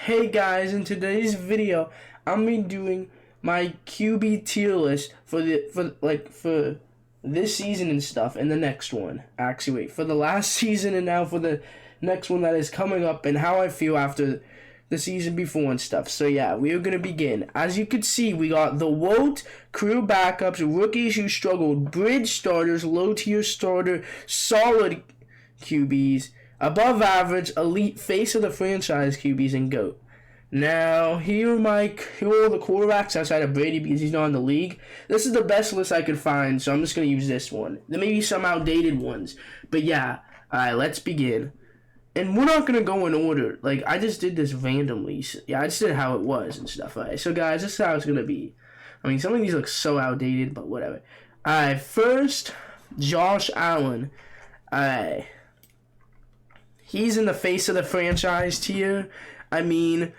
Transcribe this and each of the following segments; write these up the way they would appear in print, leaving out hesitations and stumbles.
Hey guys, in today's video, I'm be doing my QB tier list for this season and stuff, and the next one. Actually, wait, for the last season and now for the next one that is coming up, and how I feel after the season before and stuff. So yeah, we are gonna begin. As you can see, we got the WOT, career backups, rookies who struggled, bridge starters, low tier starter, solid QBs, above average, elite, face of the franchise QBs, and GOAT. Now, here are all the quarterbacks outside of Brady because he's not in the league. This is the best list I could find, so I'm just going to use this one. There may be some outdated ones, but yeah. Alright, let's begin. And we're not going to go in order. Like, I just did this randomly. So, yeah, I just did how it was and stuff. Alright, so guys, this is how it's going to be. I mean, some of these look so outdated, but whatever. Alright, first, Josh Allen. Alright. He's in the face of the franchise tier. I mean,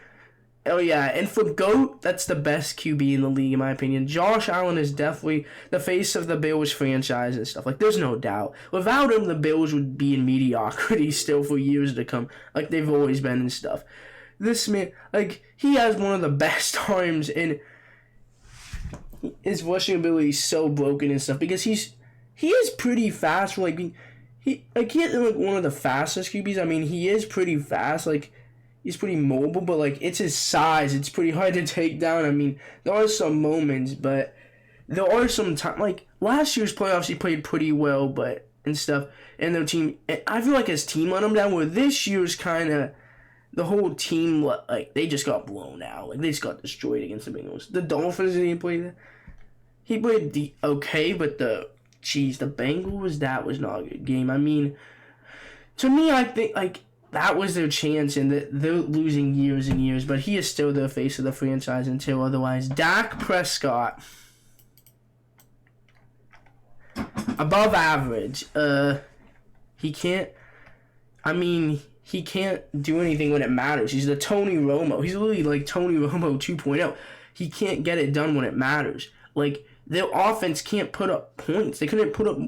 oh yeah, and for GOAT, that's the best QB in the league in my opinion. Josh Allen is definitely the face of the Bills franchise and stuff. Like, there's no doubt. Without him, the Bills would be in mediocrity still for years to come, like they've always been and stuff. This man, like, he has one of the best arms, and his rushing ability is so broken and stuff because he is pretty fast for like being. He isn't like one of the fastest QBs. I mean, he is pretty fast. Like, he's pretty mobile, but like, it's his size. It's pretty hard to take down. I mean, there are some moments, but there are some time. Like last year's playoffs, he played pretty well, but and stuff. And their team, I feel like his team let him down. Where this year's kind of the whole team, like they just got blown out. Like they just got destroyed against the Bengals. The Dolphins didn't play that. He played okay, but the Bengals, that was not a good game. I mean, to me, I think, like, that was their chance, and they're losing years and years, but he is still the face of the franchise until otherwise. Dak Prescott. Above average. He can't do anything when it matters. He's the Tony Romo. He's literally like Tony Romo 2.0. He can't get it done when it matters. Like, their offense can't put up points. They couldn't put up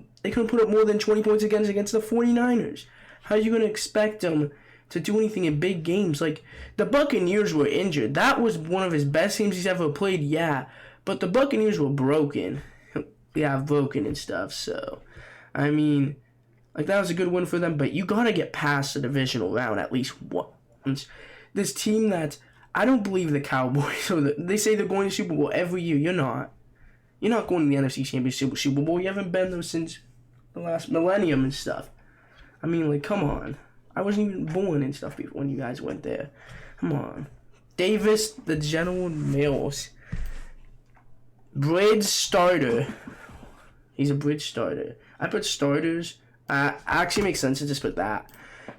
more than 20 points against the 49ers. How are you going to expect them to do anything in big games? Like, the Buccaneers were injured. That was one of his best games he's ever played, yeah. But the Buccaneers were broken. Yeah, broken and stuff. So, I mean, like, that was a good win for them. But you got to get past the divisional round at least once. This team that, I don't believe the Cowboys. They say they're going to Super Bowl every year. You're not. You're not going to the NFC Championship Super Bowl. You haven't been there since the last millennium and stuff. I mean, like, come on. I wasn't even born and stuff before when you guys went there. Come on. Davis, the General Mills. Bridge starter. He's a bridge starter. I put starters. Actually makes sense to just put that.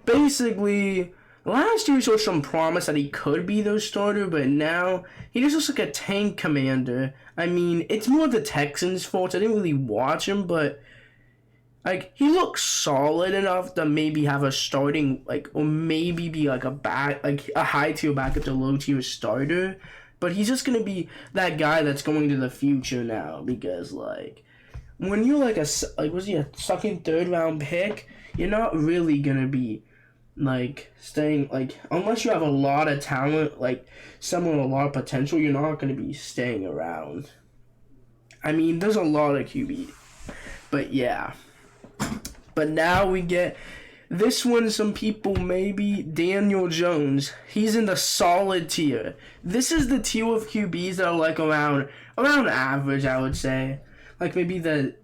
Basically, last year showed some promise that he could be their starter, but now he just looks like a tank commander. I mean, it's more the Texans' fault. I didn't really watch him, but like, he looks solid enough to maybe have a starting, like, or maybe be like a high tier backup to low tier starter. But he's just gonna be that guy that's going to the future now because, like, when you're like was he a second, third round pick? You're not really gonna be like staying, like, unless you have a lot of talent, like someone with a lot of potential, you're not going to be staying around. I mean, there's a lot of QB, but yeah. But now we get this one. Some people, maybe Daniel Jones. He's in the solid tier. This is the tier of QBs that are like around average, I would say. Like maybe the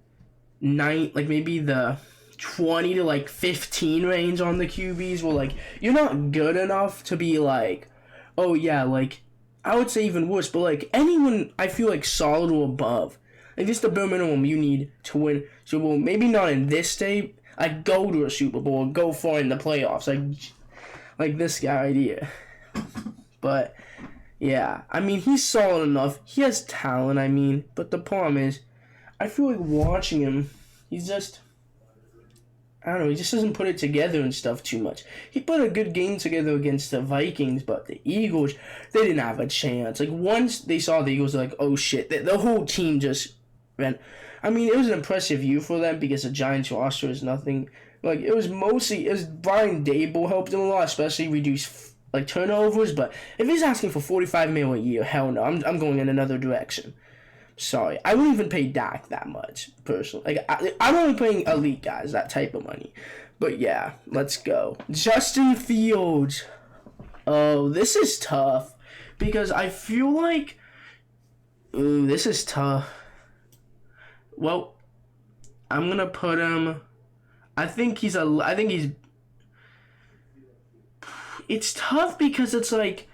20 to like 15 range on the QBs. Well, like, you're not good enough to be like, oh yeah, like, I would say even worse, but like anyone I feel like solid or above. Like, this is the bare minimum you need to win Super Bowl. Maybe not in this state. Like, go to a Super Bowl or go far in the playoffs. Like this guy right here. But yeah, I mean, he's solid enough. He has talent, I mean, but the problem is, I feel like watching him, he's just, I don't know, he just doesn't put it together and stuff too much. He put a good game together against the Vikings, but the Eagles, they didn't have a chance. Like, once they saw the Eagles, they're like, oh shit, the whole team just ran. I mean, it was an impressive year for them because the Giants roster is nothing. Like, it was Brian Dable helped them a lot, especially reduce like turnovers, but if he's asking for $45 million a year, hell no, I'm going in another direction. Sorry, I wouldn't even pay Dak that much personally. Like I'm only paying elite guys that type of money. But yeah, let's go. Justin Fields. Oh, this is tough because I feel like, ooh, this is tough. Well, I'm gonna put him. I think he's. It's tough because it's like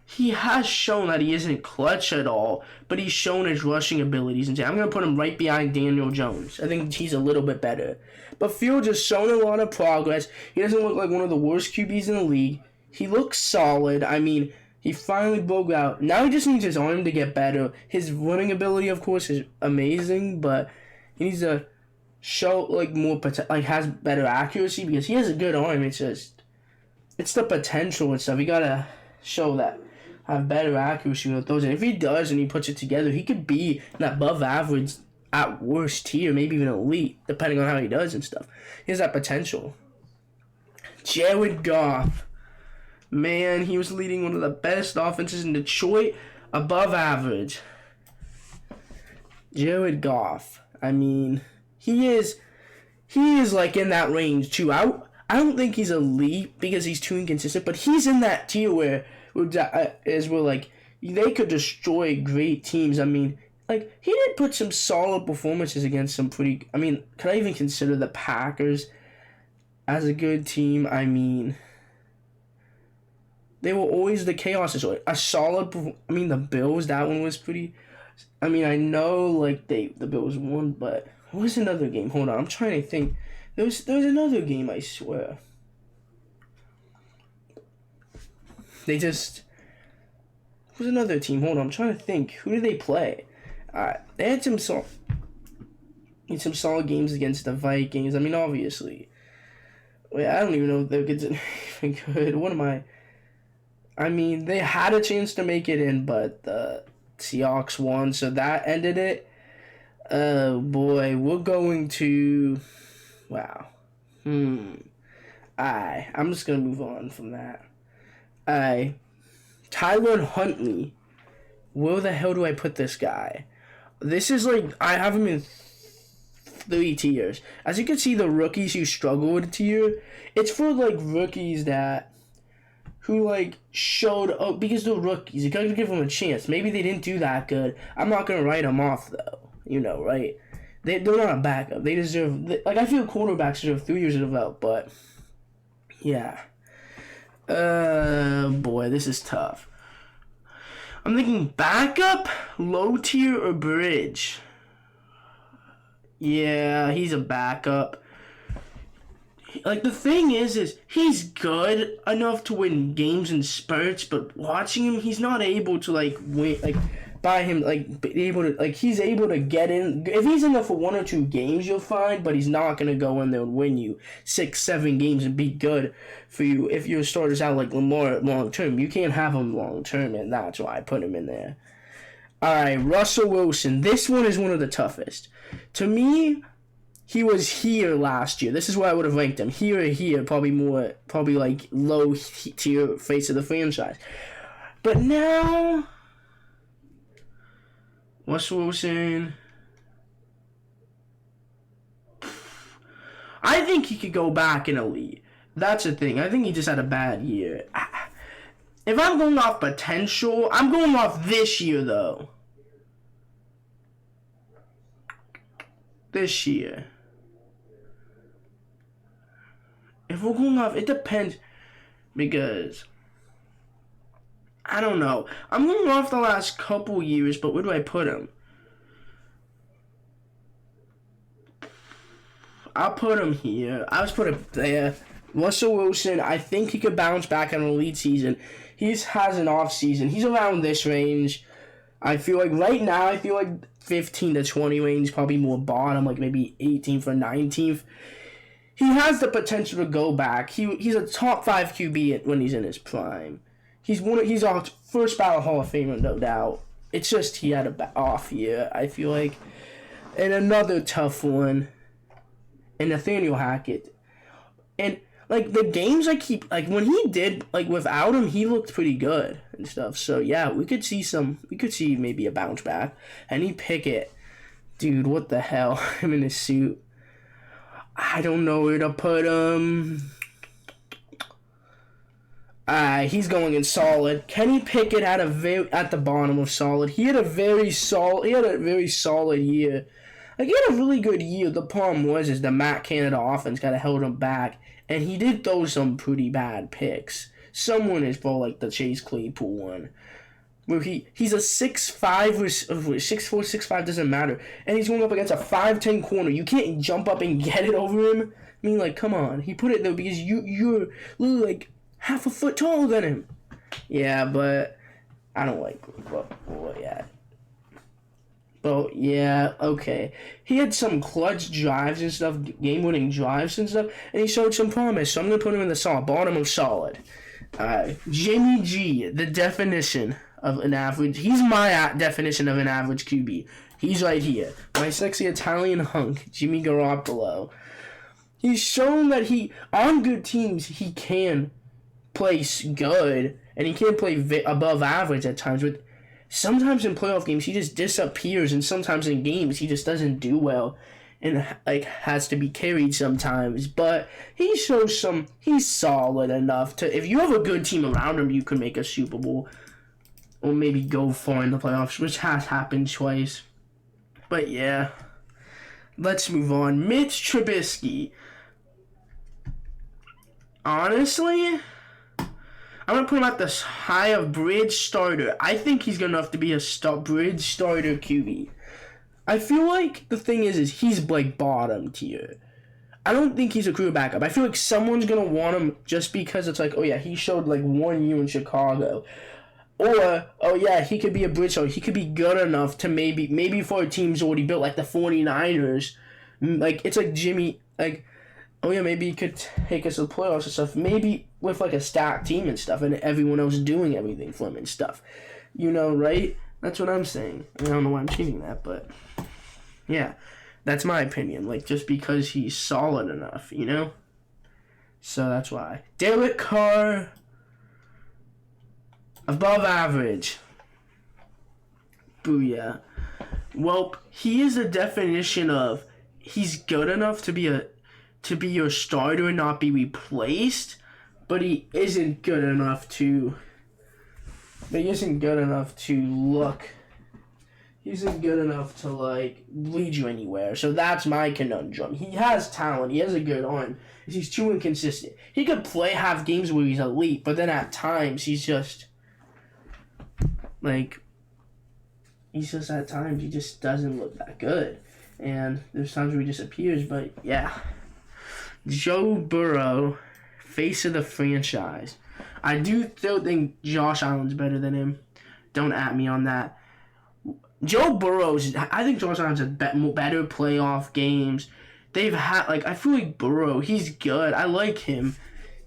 he has shown that he isn't clutch at all, but he's shown his rushing abilities. And I'm gonna put him right behind Daniel Jones. I think he's a little bit better. But Fields has shown a lot of progress. He doesn't look like one of the worst QBs in the league. He looks solid. I mean, he finally broke out. Now he just needs his arm to get better. His running ability, of course, is amazing, but he needs to show like more has better accuracy because he has a good arm. It's the potential and stuff. You gotta show that have better accuracy with those. And if he does and he puts it together, he could be an above average at worst tier, maybe even elite, depending on how he does and stuff. He has that potential. Jared Goff. Man, he was leading one of the best offenses in Detroit, above average. Jared Goff. I mean, he is like in that range too. I don't think he's elite because he's too inconsistent, but he's in that tier where like they could destroy great teams. I mean, like he did put some solid performances against some pretty. I mean, can I even consider the Packers as a good team? I mean, they were always the chaos. A solid. I mean, the Bills. That one was pretty. I mean, I know like the Bills won, but what was another game? Hold on, I'm trying to think. There was another game. I swear. They just. Who's another team? Hold on, I'm trying to think. Who did they play? They had some solid games against the Vikings. I mean, obviously. Wait, I don't even know if they're even good. What am I? I mean, they had a chance to make it in, but the Seahawks won, so that ended it. Oh, boy. We're going to... Wow. I'm just going to move on from that. Tyler Huntley. Where the hell do I put this guy? This is like... I have him in 3 tiers. As you can see, the rookies who struggle with tier, it's for, like, rookies that... who, like, showed up because they're rookies. You gotta give them a chance. Maybe they didn't do that good. I'm not gonna write them off, though. You know, right? They're not a backup. They deserve... Like, I feel quarterbacks deserve 3 years of development, but... Yeah. Boy, this is tough. I'm thinking backup, low tier, or bridge. Yeah, he's a backup. Like, the thing is he's good enough to win games in spurts, but watching him, he's not able to, like, win, like, by him, like, be able to, like, he's able to get in. If he's in there for 1 or 2 games, you'll find, but he's not going to go in there and win you 6, 7 games and be good for you if your starter's out like Lamar long term. You can't have him long term, and that's why I put him in there. Alright, Russell Wilson. This one is one of the toughest. To me, he was here last year. This is where I would have ranked him. Here, probably like low tier face of the franchise. But now, Russell Wilson, I think he could go back in elite. That's the thing. I think he just had a bad year. If I'm going off potential, I'm going off this year, though. This year. If we're going off, it depends. Because, I don't know. I'm going off the last couple years, but where do I put him? I'll put him here. I'll just put him there. Russell Wilson, I think he could bounce back in an elite season. He has an off season. He's around this range. I feel like right now, 15 to 20 range, probably more bottom, like maybe 18th or 19th. He has the potential to go back. He's a top 5 QB when he's in his prime. He's our first ballot Hall of Famer, no doubt. It's just he had a off year, I feel like. And another tough one, and Nathaniel Hackett. And like the games I keep like when he did like without him, he looked pretty good and stuff. So yeah, we could see maybe a bounce back. And he Pickett, dude, what the hell? Him in his suit. I don't know where to put him. He's going in solid. Kenny Pickett had at the bottom of solid. He had a very solid year. Like, he had a really good year. The problem was the Matt Canada offense kind of held him back, and he did throw some pretty bad picks. Someone is for like the Chase Claypool one, where he's a 6'5" or 6'4", 6'5", doesn't matter, and he's going up against a 5'10" corner. You can't jump up and get it over him. I mean, like, come on. He put it there because you're literally like half a foot taller than him. Yeah, but I don't like what yeah. But yeah, okay. He had some clutch drives and stuff, game-winning drives and stuff, and he showed some promise. So I'm gonna put him in the bottom of solid. Jimmy G, the definition of an average. He's my definition of an average QB. He's right here. My sexy Italian hunk, Jimmy Garoppolo. He's shown that on good teams, he can play good, and he can play above average at times, but sometimes in playoff games, he just disappears, and sometimes in games, he just doesn't do well, and like has to be carried sometimes. But he shows he's solid enough to, if you have a good team around him, you can make a Super Bowl, or maybe go far in the playoffs, which has happened twice. But yeah, let's move on. Mitch Trubisky. Honestly, I'm going to put him at the high of bridge starter. I think he's good enough to be a bridge starter QB. I feel like the thing is he's like bottom tier. I don't think he's a career backup. I feel like someone's going to want him just because it's like, oh yeah, he showed like 1 year in Chicago. Or, oh yeah, he could be a bridge starter. He could be good enough to maybe for a team's already built, like the 49ers. Like, it's like Jimmy, like, oh yeah, maybe he could take us to the playoffs and stuff. Maybe with like a stacked team and stuff, and everyone else doing everything for him and stuff. You know, right? That's what I'm saying. I don't know why I'm changing that, but yeah, that's my opinion. Like, just because he's solid enough, you know? So that's why. Derek Carr, above average. Booyah. Well, he is a definition of he's good enough to be your starter and not be replaced, but he isn't good enough to like lead you anywhere. So that's my conundrum. He has talent, he has a good arm. He's too inconsistent. He could have games where he's elite, but then at times he just doesn't look that good. And there's times where he disappears, but yeah. Joe Burrow, face of the franchise. I do still think Josh Allen's better than him. Don't at me on that. I think Josh Allen's had better playoff games. They've had, I feel like Burrow, he's good. I like him.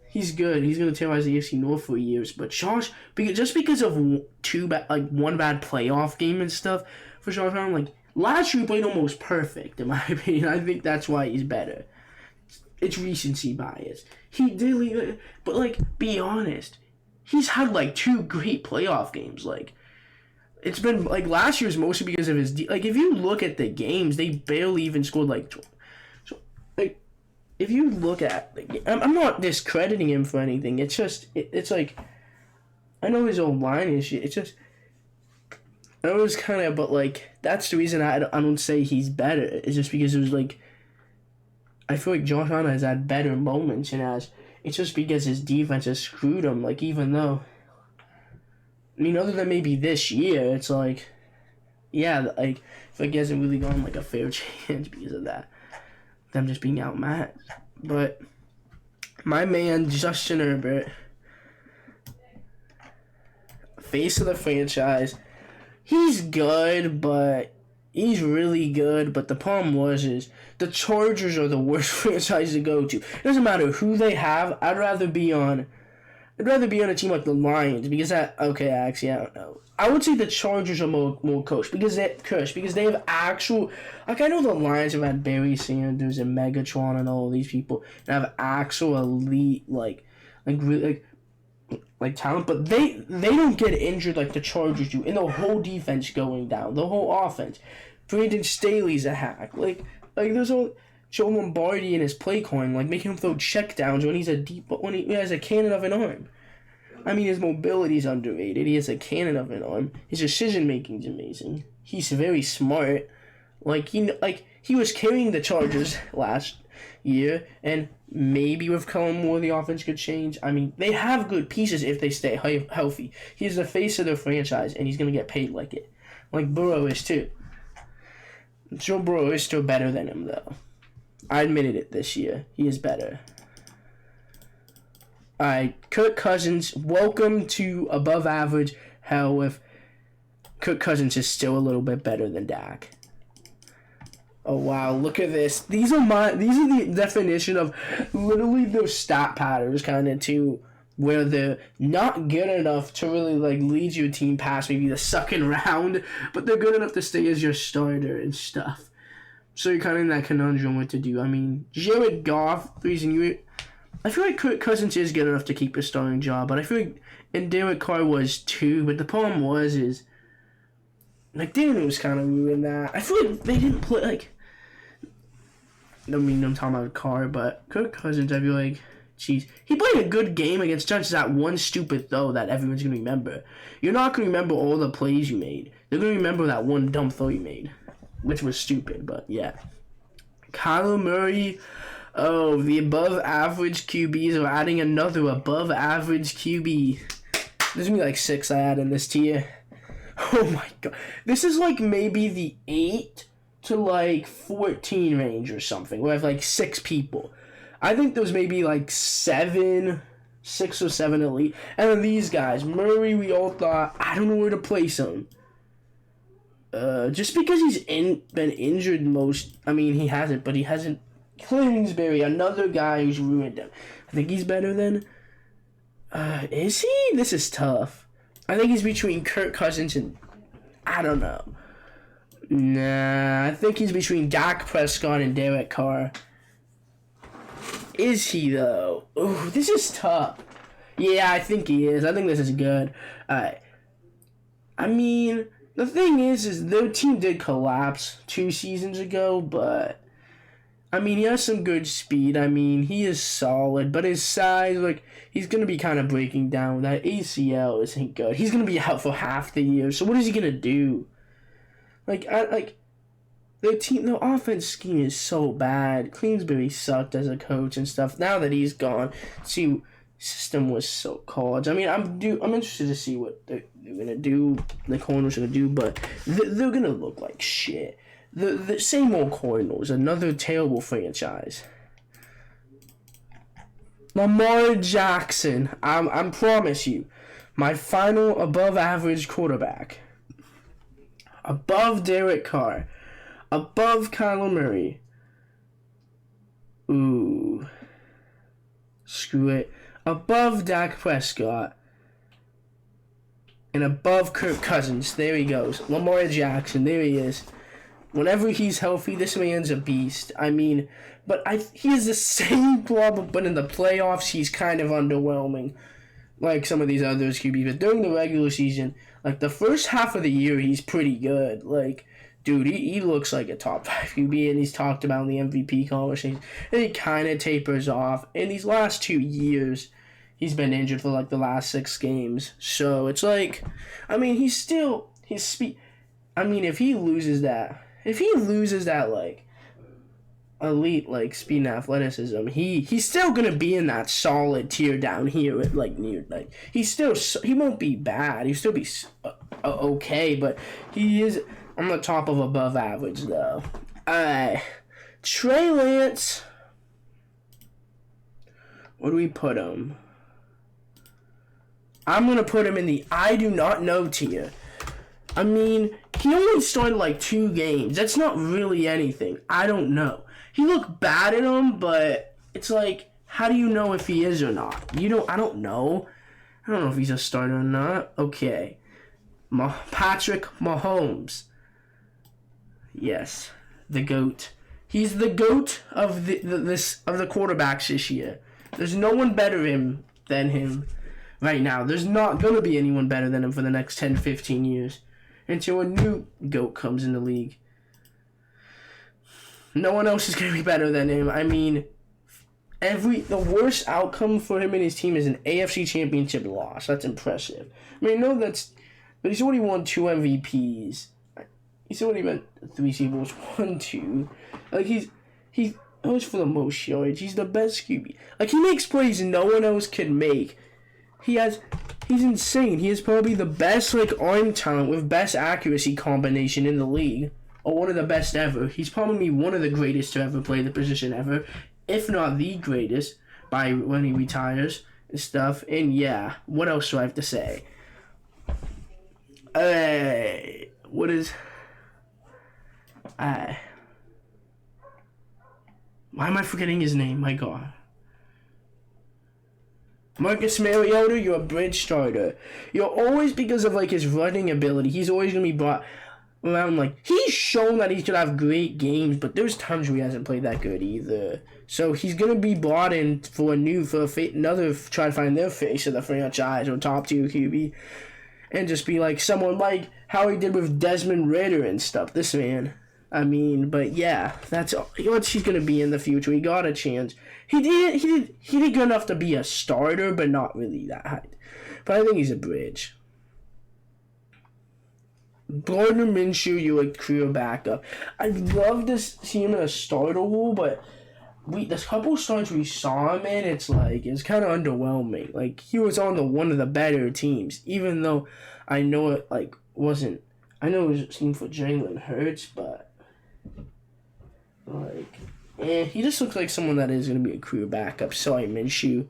He's good. He's going to terrorize the AFC North for years. But Josh, just because of one bad playoff game and stuff for Josh Allen, last year he played almost perfect, in my opinion. I think that's why he's better. It's recency bias. He did, but be honest, he's had 2 great playoff games. It's been last year's mostly because of his if you look at the games, they barely even scored if you look at I'm not discrediting him for anything. It's just it's I know his old line is shit. It's just I was kind of but that's the reason I don't say he's better. It's just because it was I feel like Josh Allen has had better moments, and it's just because his defense has screwed him. Even though, I mean, other than maybe this year, it's yeah, if he hasn't really gone a fair chance because of that, them just being outmatched. But my man Justin Herbert, face of the franchise, he's good, but. He's really good, but the problem is the Chargers are the worst franchise to go to. It doesn't matter who they have. I'd rather be on I'd rather be on a team like the Lions because actually, I don't know. I would say the Chargers are more coached because they have actual, like, I know the Lions have had Barry Sanders and Megatron and all of these people and have actual elite like talent, but they don't get injured like the Chargers do, and the whole defense going down, the whole offense. Brandon Staley's a hack. Like there's all Joe Lombardi and his play calling, like making him throw checkdowns when he has a cannon of an arm. I mean, his mobility's underrated. He has a cannon of an arm. His decision making's amazing. He's very smart. He was carrying the Chargers last year, and maybe with Kellen Moore, the offense could change. I mean, they have good pieces if they stay healthy. He's the face of their franchise, and he's going to get paid like it. Like Burrow is too. Joe Burrow is still better than him, though. I admitted it this year. He is better. Alright, Kirk Cousins, welcome to above average. Hell, if Kirk Cousins is still a little bit better than Dak. Oh wow, look at this. These are the definition of literally those stat patterns kind of too, where they're not good enough to really lead your team past maybe the second round, but they're good enough to stay as your starter and stuff. So you're kind of in that conundrum what to do. I mean, Jared Goff, the reason I feel like Kirk Cousins is good enough to keep his starting job, but I feel like, and Derek Carr was too, but the problem is Daniels kind of ruined that. I feel like they didn't play, I'm talking about Carr, but Kirk Cousins, I feel like, jeez, he played a good game against Giants. That one stupid throw that everyone's going to remember. You're not going to remember all the plays you made. They're going to remember that one dumb throw you made, which was stupid, but yeah. Kyler Murray, the above-average QBs are adding another above-average QB. There's going to be 6 I add in this tier. Oh my god. This is maybe the 8 to 14 range or something, where I have 6 people. I think there's maybe 6 or 7 elite. And then these guys, Murray, we all thought, I don't know where to place him. Just because he's been injured most, he hasn't, but he hasn't. Kingsbury, another guy who's ruined him. I think he's better than, is he? This is tough. I think he's between Kirk Cousins and, I don't know. Nah, I think he's between Dak Prescott and Derek Carr. Is he, though? Ooh, this is tough. Yeah, I think he is. I think this is good. The thing is their team did collapse 2 seasons ago, but, he has some good speed. He is solid, but his size, he's going to be kind of breaking down. That ACL isn't good. He's going to be out for half the year, so what is he going to do? Their offense scheme is so bad. Kingsbury sucked as a coach and stuff. Now that he's gone, system was so college. I'm interested to see what they're gonna do. The Cardinals are gonna do, but they're gonna look like shit. The same old Cardinals, another terrible franchise. Lamar Jackson, I promise you, my final above average quarterback. Above Derek Carr. Above Kyler Murray. Ooh. Screw it. Above Dak Prescott. And above Kirk Cousins. There he goes. Lamar Jackson. There he is. Whenever he's healthy, this man's a beast. He has the same problem, but in the playoffs, he's kind of underwhelming. Like some of these others QBs. But during the regular season, the first half of the year, he's pretty good. Dude, he looks like a top 5 QB, and he's talked about in the MVP conversation. And he kind of tapers off. In these last 2 years, he's been injured for the last 6 games. So it's he's still his speed. If he loses that, elite speed and athleticism, he's still gonna be in that solid tier down here at he won't be bad. He'll still be okay, but he is on the top of above average though. Trey Lance, where do we put him? I'm gonna put him in the I do not know tier. He only started 2 games. That's not really anything. I don't know. He looked bad at them, but it's how do you know if he is or not? I don't know. I don't know if he's a starter or not. Okay. Patrick Mahomes. Yes, the GOAT. He's the GOAT of the quarterbacks this year. There's no one better than him right now. There's not going to be anyone better than him for the next 10, 15 years until a new GOAT comes in the league. No one else is going to be better than him. I mean, the worst outcome for him and his team is an AFC Championship loss. That's impressive. I mean, no, but he's already won 2 MVPs. He's already won 3 Super Bowls, 1, 2. Like, he goes for the most yards. He's the best QB. Like, he makes plays no one else can make. He's insane. He is probably the best, like, arm talent with best accuracy combination in the league. Or one of the best ever. He's probably one of the greatest to ever play the position ever. If not the greatest, by when he retires and stuff. And yeah, what else do I have to say? Why am I forgetting his name? My God. Marcus Mariota, you're a bridge starter. You're always, because of like his running ability, he's always going to be brought around. Like, he's shown that he could have great games, but there's times where he hasn't played that good either. So he's going to be brought in for another, try to find their face of the franchise or top tier QB. And just be like someone like how he did with Desmond Ridder and stuff. This man. I mean, but yeah, that's what he's gonna be in the future. He got a chance. He did good enough to be a starter, but not really that high. But I think he's a bridge. Gardner Minshew, you like career backup. I'd love to see him in a starter role, but the couple starts we saw him in, it's kind of underwhelming. Like, he was on one of the better teams, even though I know it wasn't. I know it was a team for Jalen Hurts, but he just looks like someone that is going to be a career backup. Sorry, Minshew.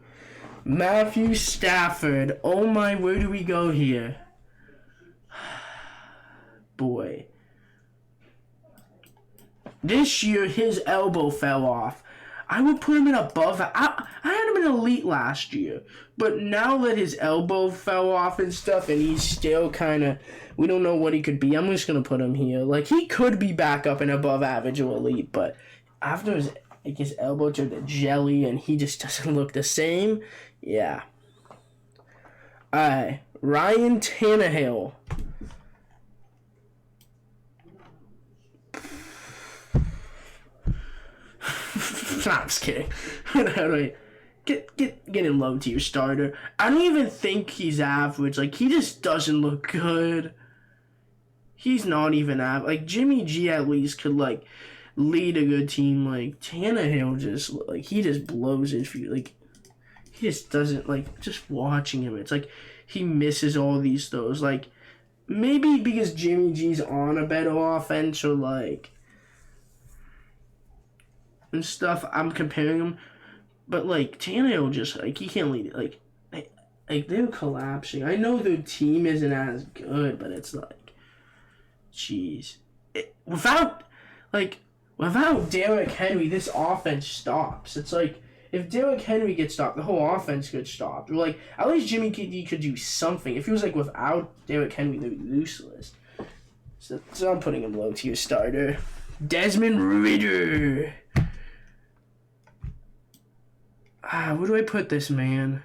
Matthew Stafford. Oh my, where do we go here? Boy. This year, his elbow fell off. I would put him in above. I had him in elite last year. But now that his elbow fell off and stuff, and he's still kind of, we don't know what he could be, I'm just going to put him here. Like, he could be back up and above average or elite, but after his elbow turned to jelly and he just doesn't look the same, yeah. Ryan Tannehill. I'm just kidding. Get him low tier starter. I don't even think he's average. Like, he just doesn't look good. He's not even average. Like, Jimmy G at least could lead a good team. Like, Tannehill just he just blows his view. Like, he just doesn't just watching him. It's like he misses all these throws. Like, maybe because Jimmy G's on a better offense or and stuff, I'm comparing them. But Tannehill just he can't lead it. They're collapsing. I know their team isn't as good, but it's jeez. Without Derrick Henry, this offense stops. It's if Derrick Henry gets stopped, the whole offense could stop. Or at least Jimmy G could do something. If he was without Derrick Henry, they'd be useless. So I'm putting him low tier starter. Desmond Ridder. Where do I put this man?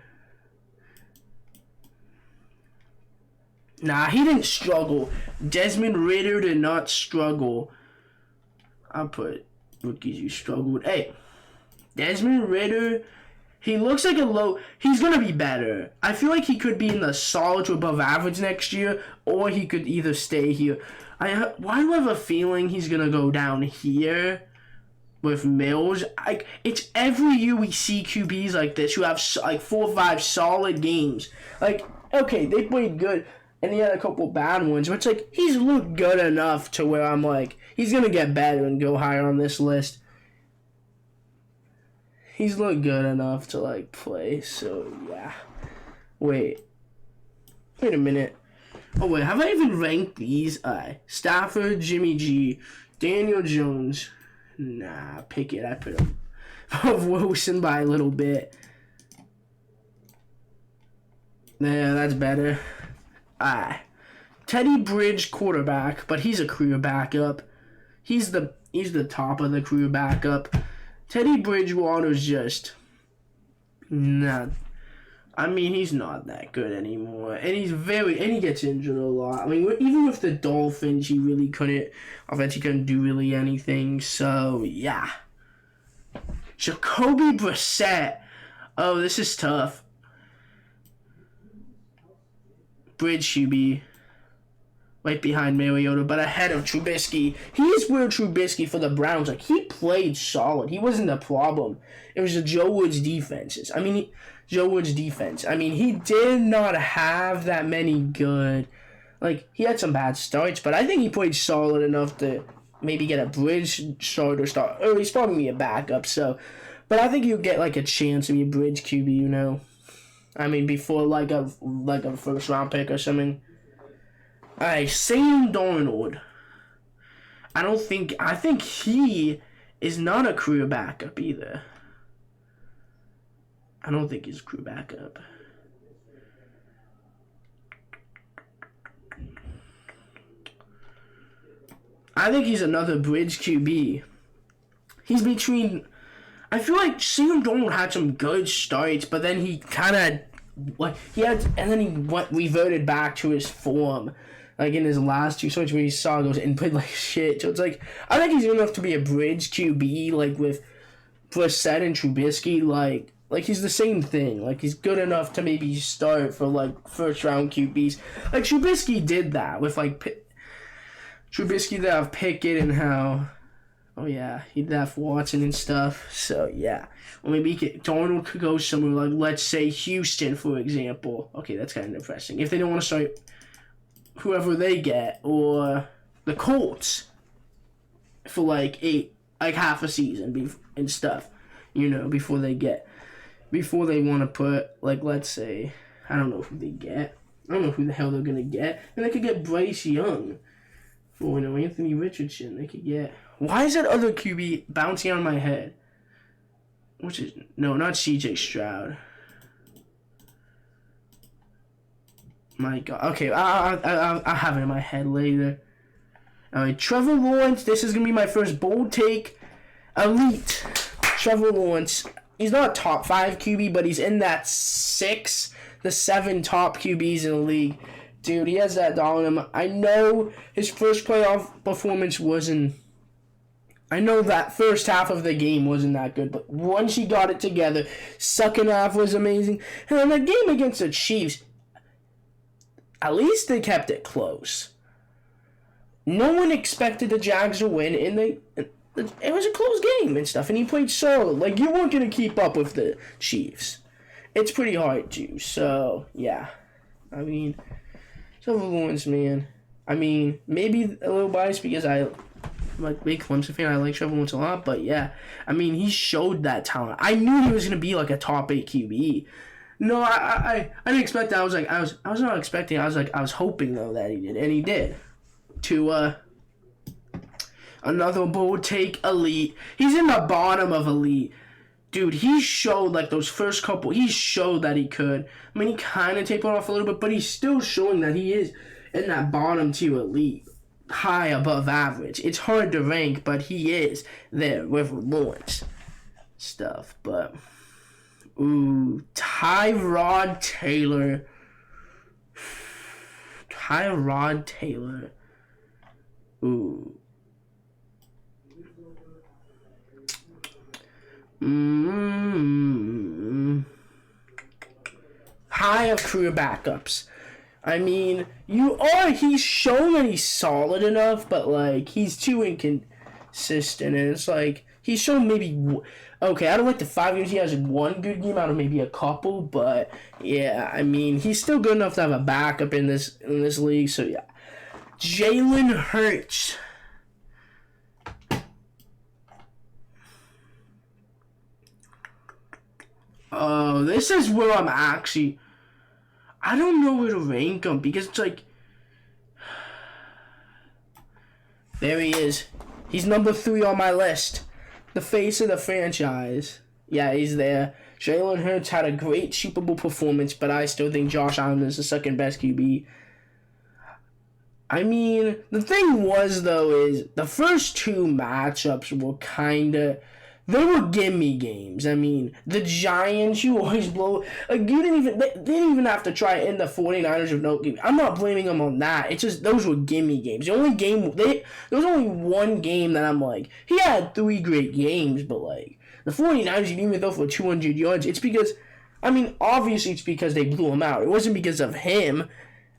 Nah, he didn't struggle. Desmond Ridder did not struggle. I'll put rookies who struggled. Hey, Desmond Ridder, he looks like he's going to be better. I feel like he could be in the solid to above average next year, or he could either stay here. Why do I have a feeling he's going to go down here with Mills? It's every year we see QBs like this who have 4 or 5 solid games. Okay, they played good, and he had a couple bad ones, but it's he's looked good enough to where I'm he's going to get better and go higher on this list. He's looked good enough to play, so yeah. Wait a minute. Oh wait, have I even ranked these? Stafford, Jimmy G, Daniel Jones. Nah, Pickett, I put him above Wilson by a little bit. Yeah, that's better. Ah. Teddy Bridge quarterback, but he's a career backup. He's the top of the career backup. Teddy Bridgewater's just not. I mean, he's not that good anymore, and he gets injured a lot. I mean, even with the Dolphins, he really couldn't. Offense, he couldn't do really anything. So yeah, Jacoby Brissett. Oh, this is tough. Bridge QB. Right behind Mariota, but ahead of Trubisky. He's where Trubisky for the Browns. Like, he played solid. He wasn't the problem. It was the Joe Woods defenses. Joe Woods' defense. he did not have that many good... Like, he had some bad starts, but I think he played solid enough to maybe get a bridge start. Or he's probably a backup, so... But I think he'll get, like, a chance to be a bridge QB, you know? Before, like a first-round pick or something. Alright, Sam Darnold. I think he is not a career backup either. I don't think he's a career backup. I think he's another bridge QB. He's between... I feel like Sam Darnold had some good starts, but then he kind of... reverted back to his form. Like, in his last two starts where he saw goes and played like shit. So it's like, I think he's good enough to be a bridge QB, like, with Brissett and Trubisky. Like he's the same thing. Like, he's good enough to maybe start for, like, first-round QBs. Like, Trubisky did that with, like, Trubisky did have Pickett and how... Oh, yeah, he'd have Watson and stuff. So, yeah. Or maybe Darnold could go somewhere like, let's say, Houston, for example. Okay, that's kind of depressing. If they don't want to start... whoever they get, or the Colts for like half a season and stuff, you know, before they want to put, like, let's say, I don't know who they get. I don't know who the hell they're gonna get. And they could get Bryce Young, or, you know, Anthony Richardson. They could get. Why is that other QB bouncing on my head? Not CJ Stroud. My God. Okay, I'll have it in my head later. Alright, Trevor Lawrence. This is going to be my first bold take. Elite. Trevor Lawrence. He's not a top 5 QB, but he's in that 6 to 7 top QBs in the league. Dude, he has that doll in him. I know his first playoff performance wasn't... I know that first half of the game wasn't that good, but once he got it together, second half was amazing. And then the game against the Chiefs... At least they kept it close. No one expected the Jags to win, and it was a close game and stuff, and he played solid. Like, you weren't going to keep up with the Chiefs. It's pretty hard to, so, yeah. Trevor Lawrence, man. Maybe a little biased because I'm a big Clemson fan. I like Trevor Lawrence a lot, but yeah. He showed that talent. I knew he was going to be like a top 8 QB. No, I didn't expect that. I was not expecting. I was hoping though that he did, and he did. To another bold take, elite. He's in the bottom of elite, dude. He showed like those first couple. He showed that he could. He kind of tapered off a little bit, but he's still showing that he is in that bottom tier elite, high above average. It's hard to rank, but he is there with Lawrence stuff, but. Ooh, Tyrod Taylor. Ooh. High of career backups. He's shown that he's solid enough, but, like, he's too inconsistent, and it's like, he's shown maybe... Okay, out of like the 5 years, he has one good game out of maybe a couple, but yeah, he's still good enough to have a backup in this league. So yeah, Jalen Hurts. Oh, this is where I'm actually. I don't know where to rank him because it's like. There he is. He's number 3 on my list. The face of the franchise. Yeah, he's there. Jalen Hurts had a great Super Bowl performance, but I still think Josh Allen is the second best QB. I mean, the thing was, though, is the first two matchups were they were gimme games. I mean, the Giants, you always blow. Like, they didn't even have to try it in the 49ers with no game. I'm not blaming them on that. It's just, those were gimme games. There was only one game that I'm like, he had 3 great games, but, like, the 49ers, you didn't even throw for 200 yards. It's because, I mean, obviously it's because they blew him out. It wasn't because of him.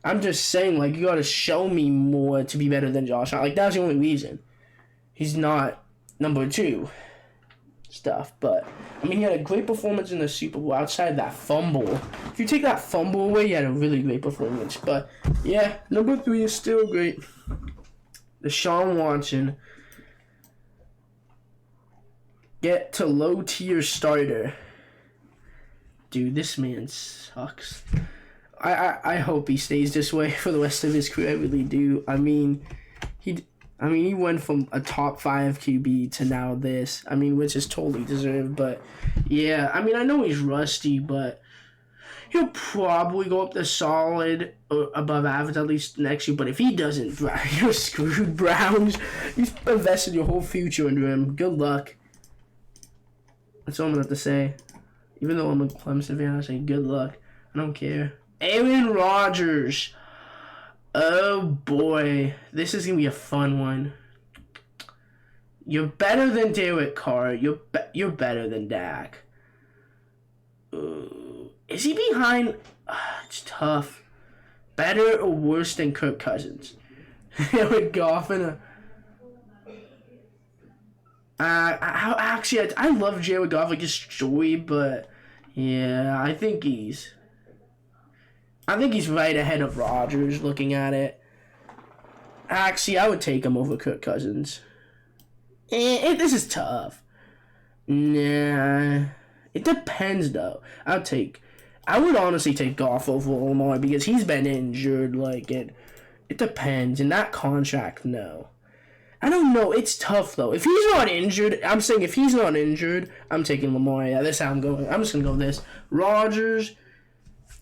I'm just saying, like, you gotta show me more to be better than Josh Allen. Like, that's the only reason. He's not number 2 stuff. But, I mean, he had a great performance in the Super Bowl outside that fumble. If you take that fumble away, he had a really great performance. But, yeah, number 3 is still great. Deshaun Watson. Get to low-tier starter. Dude, this man sucks. I hope he stays this way for the rest of his career. I really do. I mean, he went from a top 5 QB to now this. I mean, which is totally deserved. But yeah, I mean, I know he's rusty, but he'll probably go up to solid or above average at least next year. But if he doesn't, you're screwed, Browns. You've invested your whole future into him. Good luck. That's all I'm gonna have to say. Even though I'm a Clemson fan, I say good luck. I don't care. Aaron Rodgers. Oh boy, this is gonna be a fun one. You're better than Derek Carr. You're better than Dak. Is he behind? It's tough. Better or worse than Kirk Cousins? With Goff and actually, I love Jared Goff, like his story, but yeah, I think he's right ahead of Rodgers looking at it. Actually, I would take him over Kirk Cousins. This is tough. Nah. It depends, though. I would honestly take Goff over Lamar because he's been injured. Like, it depends. In that contract, no. I don't know. It's tough, though. If he's not injured, I'm saying if he's not injured, I'm taking Lamar. Yeah, that's how I'm going. I'm just going to go with this. Rodgers,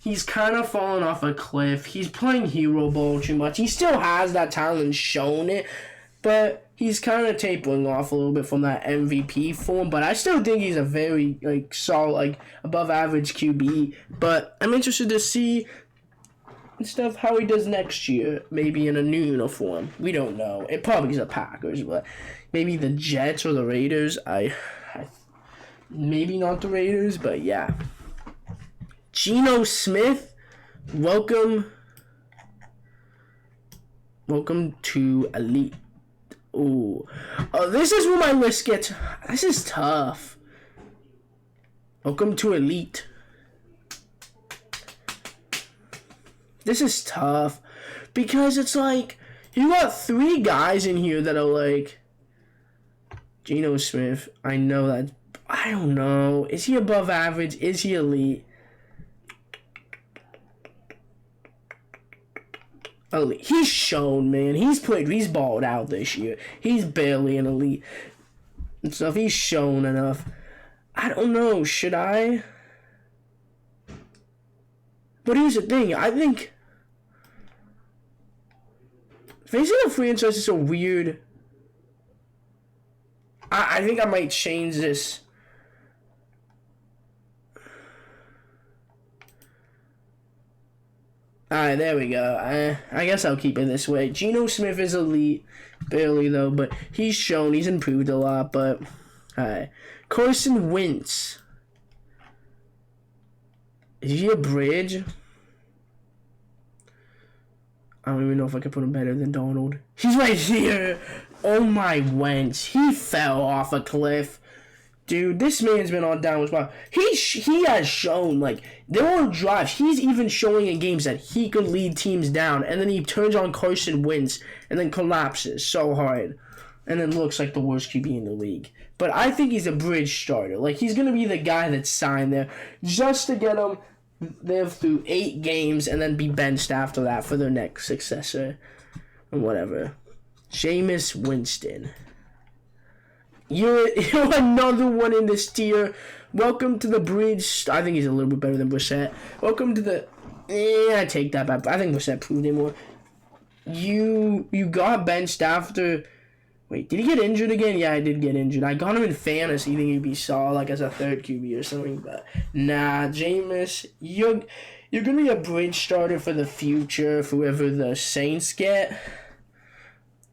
he's kind of fallen off a cliff. He's playing hero ball too much. He still has that talent, shown it, but he's kind of tapering off a little bit from that MVP form. But I still think he's a very solid, above average QB. But I'm interested to see and stuff how he does next year, maybe in a new uniform. We don't know. It probably is the Packers, but maybe the Jets or the Raiders. I maybe not the Raiders, but yeah. Geno Smith, welcome to Elite. Ooh. This is where my list gets. This is tough. Welcome to Elite. This is tough because it's like you got 3 guys in here that are like Geno Smith. I know that. I don't know. Is he above average? Is he elite? Elite. He's shown, man. He's balled out this year. He's barely an elite and stuff. He's shown enough. I don't know. Should I? But here's the thing. I think facing a franchise is so weird. I think I might change this. Alright, there we go. I guess I'll keep it this way. Geno Smith is elite. Barely, though, but he's shown. He's improved a lot, but alright. Carson Wentz. Is he a bridge? I don't even know if I can put him better than Donald. He's right here. Oh my Wentz. He fell off a cliff. Dude, this man's been on downward spiral. He has shown, there were drives. He's even showing in games that he could lead teams down, and then he turns on Carson Wentz and then collapses so hard, and then looks like the worst QB in the league. But I think he's a bridge starter. He's going to be the guy that's signed there just to get him there through 8 games and then be benched after that for their next successor and whatever. Jameis Winston. You're another one in this tier. Welcome to the bridge. I think he's a little bit better than Brissett. Welcome to the... I take that back. I think Brissett proved it more. You got benched after... Wait, did he get injured again? Yeah, I did get injured. I got him in fantasy thinking he'd be solid, like as a third QB or something. But nah, Jameis, you're gonna be a bridge starter for the future for whoever the Saints get.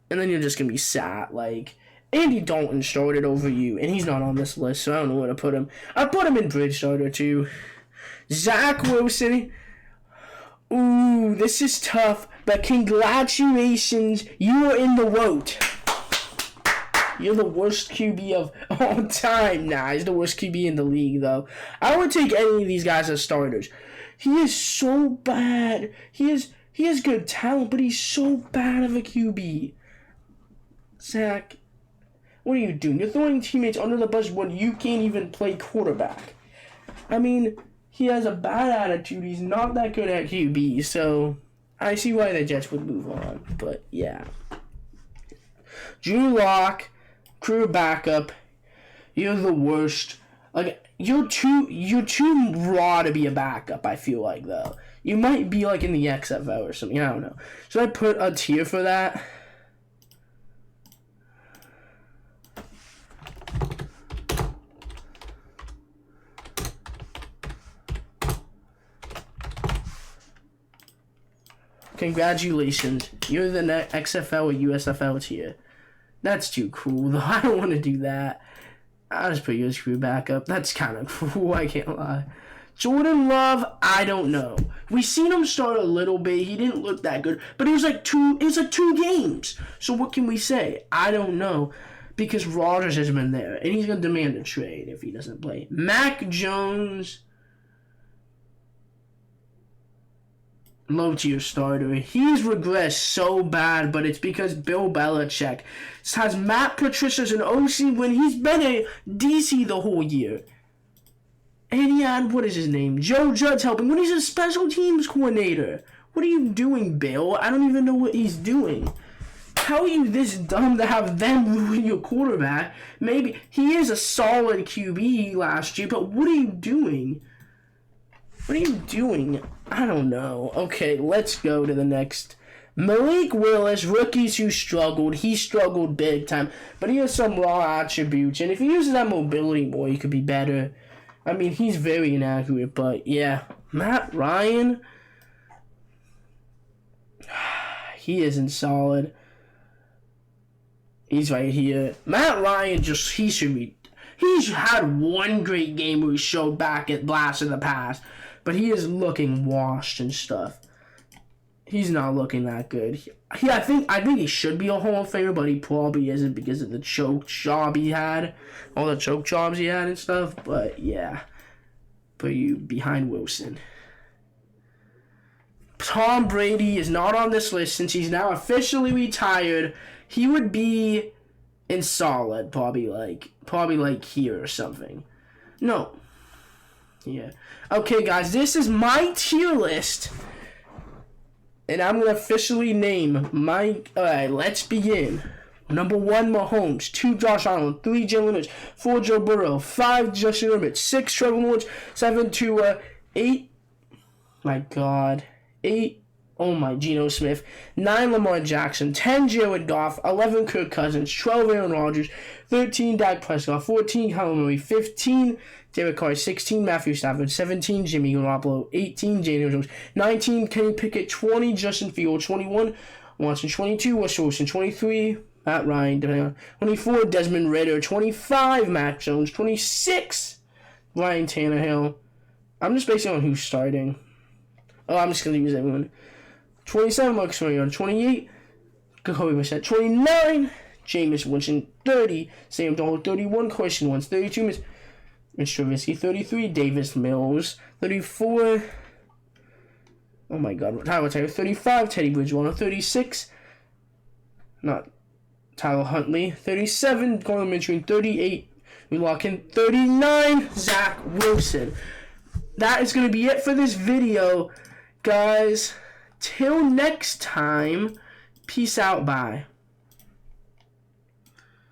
And then you're just gonna be sat. Like, Andy Dalton started over you, and he's not on this list, so I don't know where to put him. I put him in bridge starter too. Zach Wilson. Ooh, this is tough, but congratulations, you are in the vote. You're the worst QB of all time. Nah, he's the worst QB in the league, though. I would take any of these guys as starters. He is so bad. He has good talent, but he's so bad of a QB. Zach, what are you doing? You're throwing teammates under the bus when you can't even play quarterback. I mean, he has a bad attitude. He's not that good at QB, so I see why the Jets would move on. But, yeah. Drew Lock, career backup. You're the worst. Like, you're too raw to be a backup, I feel like, though. You might be, like, in the XFL or something. I don't know. Should I put a tier for that? Congratulations. You're the XFL or USFL tier. That's too cool, though. I don't want to do that. I'll just put you as career backup. That's kind of cool, I can't lie. Jordan Love, I don't know. We seen him start a little bit. He didn't look that good, but it was like two games. So what can we say? I don't know, because Rodgers has been there, and he's going to demand a trade if he doesn't play. Mac Jones, low tier starter. He's regressed so bad, but it's because Bill Belichick has Matt Patricia as an OC when he's been a DC the whole year. And he had, what is his name? Joe Judge helping when he's a special teams coordinator. What are you doing, Bill? I don't even know what he's doing. How are you this dumb to have them ruin your quarterback? Maybe he is a solid QB last year, but what are you doing? What are you doing? I don't know. Okay, let's go to the next. Malik Willis, rookies who struggled. He struggled big time, but he has some raw attributes, and if he uses that mobility more, he could be better. I mean, he's very inaccurate, but yeah. Matt Ryan, he isn't solid. He's right here. Matt Ryan, he's had one great game where he showed back at blast in the past, but he is looking washed and stuff. He's not looking that good. I think he should be a Hall of Famer, but he probably isn't because of the choke job he had. All the choke jobs he had and stuff. But yeah. Put you behind Wilson. Tom Brady is not on this list since he's now officially retired. He would be in solid, probably like here or something. No. Yeah. Okay, guys, this is my tier list. And I'm going to officially name my... Alright, let's begin. Number 1, Mahomes. 2, Josh Allen. 3, Jalen Hurts. 4, Joe Burrow. 5, Justin Herbert. 6, Trevor Lawrence. 7, Tua. 8... My God. 8... Oh my, Geno Smith. 9, Lamar Jackson. 10, Jared Goff. 11, Kirk Cousins. 12, Aaron Rodgers. 13, Dak Prescott. 14, Kyler Murray. 15, Derek Carr. 16, Matthew Stafford. 17, Jimmy Garoppolo. 18, Daniel Jones. 19, Kenny Pickett. 20, Justin Fields. 21, Watson. 22, Russell Wilson. 23, Matt Ryan. 24, Desmond Ridder. 25, Mac Jones. 26, Ryan Tannehill. I'm just basing on who's starting. Oh, I'm just going to use everyone. 27, Marcus Mariota. 28, Jacoby Brissett. 29, Jameis Winston. 30, Sam Darnold. 31, Carson Wentz. 32, Mitch Trubisky. 33, Davis Mills. 34, oh my God, Tyler Taylor. 35, Teddy Bridgewater. 36, not Tyler Huntley. 37, Gardner Minshew. 38, we lock in. 39, Zach Wilson. That is going to be it for this video, guys. Till next time, peace out, bye.